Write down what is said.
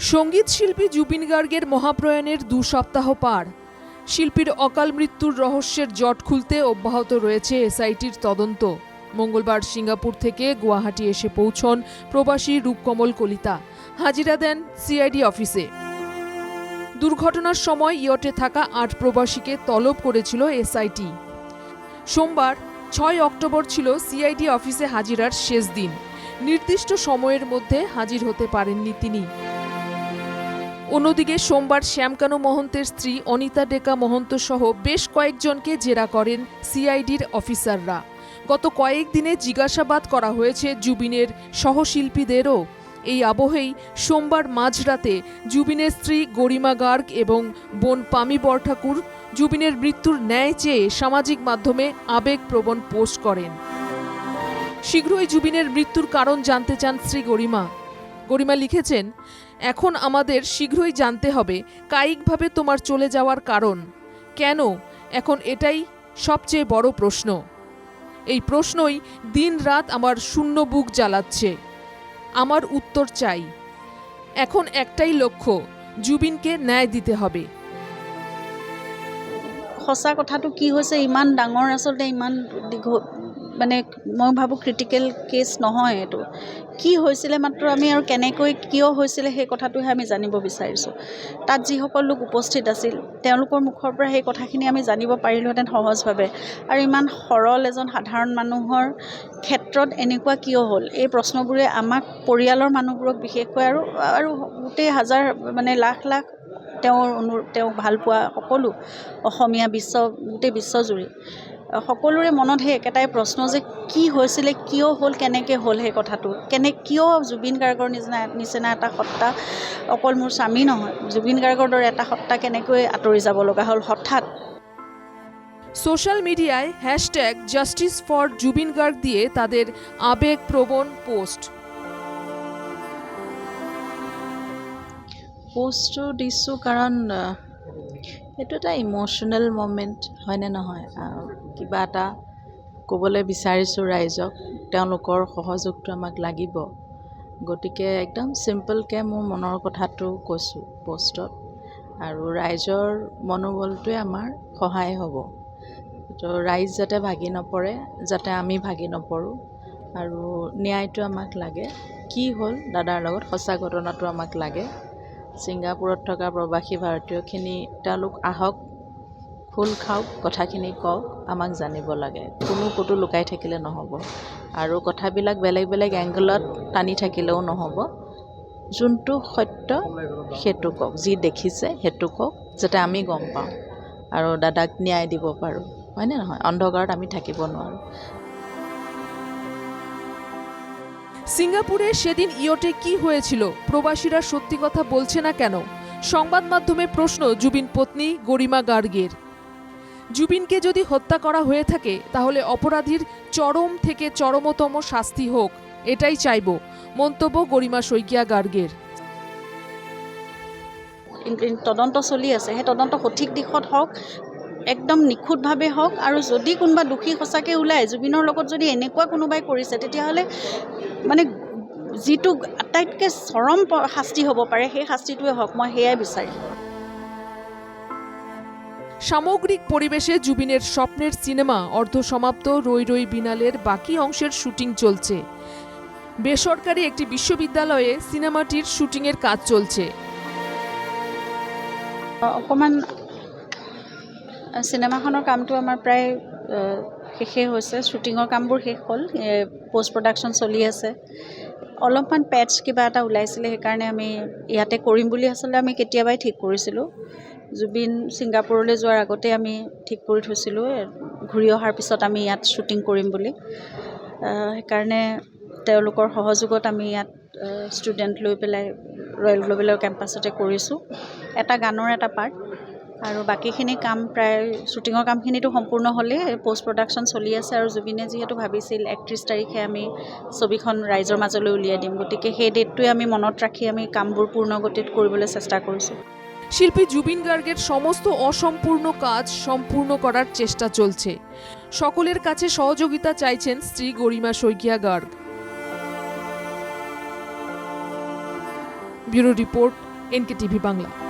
সঙ্গীত শিল্পী জুবিন গার্গের মহাপ্রয়াণের 2 সপ্তাহ পার। শিল্পীর অকাল মৃত্যুর রহস্যের জট খুলতে অব্যাহত রয়েছে এসআইটির তদন্ত। মঙ্গলবার সিঙ্গাপুর থেকে গুয়াহাটি এসে পৌঁছন প্রবাসী রূপকমল কলিতা। হাজিরা দেন সিআইডি অফিসে। দুর্ঘটনার সময় ইয়টে থাকা 8 প্রবাসীকে তলব করেছিল এসআইটি। সোমবার 6 অক্টোবর ছিল সিআইডি অফিসে হাজিরার শেষ দিন। নির্দিষ্ট সময়ের মধ্যে হাজির হতে পারেননি তিনি। অন্যদিকে সোমবার শ্যামকানু মহন্তের স্ত্রী অনিতা ডেকা মহন্ত সহ বেশ কয়েকজনকে জেরা করেন সিআইডির অফিসাররা। গত কয়েকদিনে জিজ্ঞাসাবাদ করা হয়েছে জুবিনের সহশিল্পীদেরও। এই আবহেই সোমবার মাঝরাতে জুবিনের স্ত্রী গরিমা গার্গ এবং বোন পামি বরঠাকুর জুবিনের মৃত্যুর ন্যায় চেয়ে সামাজিক মাধ্যমে আবেগপ্রবণ পোস্ট করেন। শীঘ্রই জুবিনের মৃত্যুর কারণ জানতে চান স্ত্রী গরিমা। গরিমা লিখেছেন, এখন আমাদের শীঘ্রই জানতে হবে কায়িকভাবে তোমার চলে যাওয়ার কারণ কেন। এখন এটাই সবচেয়ে বড় প্রশ্ন। এই প্রশ্নই দিন রাত আমার শূন্য বুক জ্বালাচ্ছে। আমার উত্তর চাই। এখন একটাই লক্ষ্য, জুবিনকে ন্যায় দিতে হবে। সঁচা কথাটো কি হৈছে, ইমান ডাঙৰ আচলতে ইমান মানে মই ভাবোঁ ক্ৰিটিকেল কেছ নহয় এইটো। কি হৈছিলে মাত্ৰ আমি আৰু কেনেকৈ কিয় হৈছিলে সেই কথাটোহে আমি জানিব বিচাৰিছোঁ। তাত যিসকল লোক উপস্থিত আছিল তেওঁলোকৰ মুখৰ পৰা সেই কথাখিনি আমি জানিব পাৰিলোহেঁতেন সহজভাৱে। আৰু ইমান সৰল এজন সাধাৰণ মানুহৰ ক্ষেত্ৰত এনেকুৱা কিয় হ'ল, এই প্ৰশ্নবোৰে আমাক পৰিয়ালৰ মানুহবোৰক বিশেষকৈ আৰু গোটেই হাজাৰ মানে লাখ লাখ তেওঁক ভাল পোৱা সকলো অসমীয়া গোটেই বিশ্বজুৰি সকলোৰে মনত সেই একেটাই প্ৰশ্ন যে কি হৈছিলে, কিয় হ'ল, কেনেকৈ হ'ল সেই কথাটো। কিয় জুবিন গাৰ্গৰ নিচিনা এটা সত্তা, অকল মোৰ স্বামী নহয়, জুবিন গাৰ্গৰ দৰে এটা সত্তা কেনেকৈ আঁতৰি যাব লগা হ'ল হঠাৎ। সোশ্যাল মিডিয়ায় #জাস্টিস ফর জুবিন গার্গ দিয়ে তাদের আবেগপ্রবণ পোষ্টটো দিছোঁ কাৰণ এইটো এটা ইম'শ্যনেল মমেণ্ট হয়নে নহয়। কিবা এটা ক'বলৈ বিচাৰিছোঁ ৰাইজক, তেওঁলোকৰ সহযোগটো আমাক লাগিব। গতিকে একদম চিম্পলকৈ মোৰ মনৰ কথাটো কৈছোঁ পোষ্টত, আৰু ৰাইজৰ মনোবলটোৱে আমাৰ সহায় হ'ব। তো ৰাইজ যাতে ভাগি নপৰে, যাতে আমি ভাগি নপৰোঁ, আৰু ন্যায়টো আমাক লাগে। কি হ'ল দাদাৰ লগত, সঁচা ঘটনাটো আমাক লাগে। ছিংগাপুৰত থকা প্ৰবাসী ভাৰতীয়খিনি তেওঁলোক আহক, খোল খাওক, কথাখিনি কওক, আমাক জানিব লাগে। কোনো ক'তো লুকাই থাকিলে নহ'ব, আৰু কথাবিলাক বেলেগ বেলেগ এংগলত টানি থাকিলেও নহ'ব। যোনটো সত্য সেইটো কওক, যি দেখিছে সেইটো কওক, যাতে আমি গম পাওঁ আৰু দাদাক ন্যায় দিব পাৰোঁ, হয়নে নহয়। অন্ধকাৰত আমি থাকিব নোৱাৰোঁ। সিঙ্গাপুরে সেদিন ইয়টে কি হয়েছিল, প্রবাসীরা সত্যি কথা বলছে না কেন? সংবাদ মাধ্যমে প্রশ্ন জুবিন পত্নী গরিমা গার্গের। জুবিনকে যদি হত্যা করা হয়ে থাকে তাহলে অপরাধীর চরম থেকে চরমতম শাস্তি হোক, এটাই চাইব, মন্তব্য গরিমা শইকীয়া গার্গের। তদন্ত চলি আছে, সেই তদন্ত সঠিক দিশত হওক, একদম নিখুঁতভাৱে হওক। আৰু যদি কোনোবা দোষী সঁচাকৈ ওলায়, জুবিনৰ লগত যদি এনেকুৱা কোনোবাই কৰিছে, তেতিয়াহ'লে মানে যিটো আটাইতকৈ চৰম শাস্তি হ'ব পাৰে সেই শাস্তিটোৱে হওক, মই সেয়াই বিচাৰিম। সামগ্রিক পরিবেশে জুবিনের স্বপ্নের সিনেমা অর্ধসমাপ্ত রই রই বিনালের বাকি অংশের শুটিং চলছে। বেসরকারি একটি বিশ্ববিদ্যালয়ে সিনেমাটির শুটিংয়ের কাজ চলছে। অকণমান চিনেমাখনৰ কামটো আমাৰ প্ৰায় শেষেই হৈছে, শ্বুটিঙৰ কামবোৰ শেষ হ'ল, পষ্ট প্ৰডাকশ্যন চলি আছে। অলপমান পেটছ কিবা এটা ওলাইছিলে, সেইকাৰণে আমি ইয়াতে কৰিম বুলি আচলতে আমি কেতিয়াবাই ঠিক কৰিছিলোঁ। জুবিন ছিংগাপুৰলৈ যোৱাৰ আগতে আমি ঠিক কৰি থৈছিলোঁ, ঘূৰি অহাৰ পিছত আমি ইয়াত শ্বুটিং কৰিম বুলি। সেইকাৰণে তেওঁলোকৰ সহযোগত আমি ইয়াত ষ্টুডেণ্ট লৈ পেলাই ৰয়েল গ্ল'বেলৰ কেম্পাছতে কৰিছোঁ। এটা গানৰ এটা পাৰ্ট, আৰু বাকীখিনি কাম প্ৰায় শ্বুটিঙৰ কামখিনিতো সম্পূৰ্ণ হ'লেই, পষ্ট প্ৰডাকশ্যন চলি আছে। আৰু জুবিনে যিহেতু ভাবিছিল 31 তাৰিখে আমি ছবিখন ৰাইজৰ মাজলৈ উলিয়াই দিম, গতিকে সেই ডেটটোৱে আমি মনত রাখি আমি কামবোৰ পূৰ্ণগতিত কৰিবলৈ চেষ্টা কৰিছোঁ। শিল্পী জুবিন গার্গের সমস্ত অসম্পূর্ণ কাজ সম্পূর্ণ করার চেষ্টা চলছে। সকলের কাছে সহযোগিতা চাইছেন স্ত্রী Garima Saikia Garg. Bureau report, NKTV Bangla.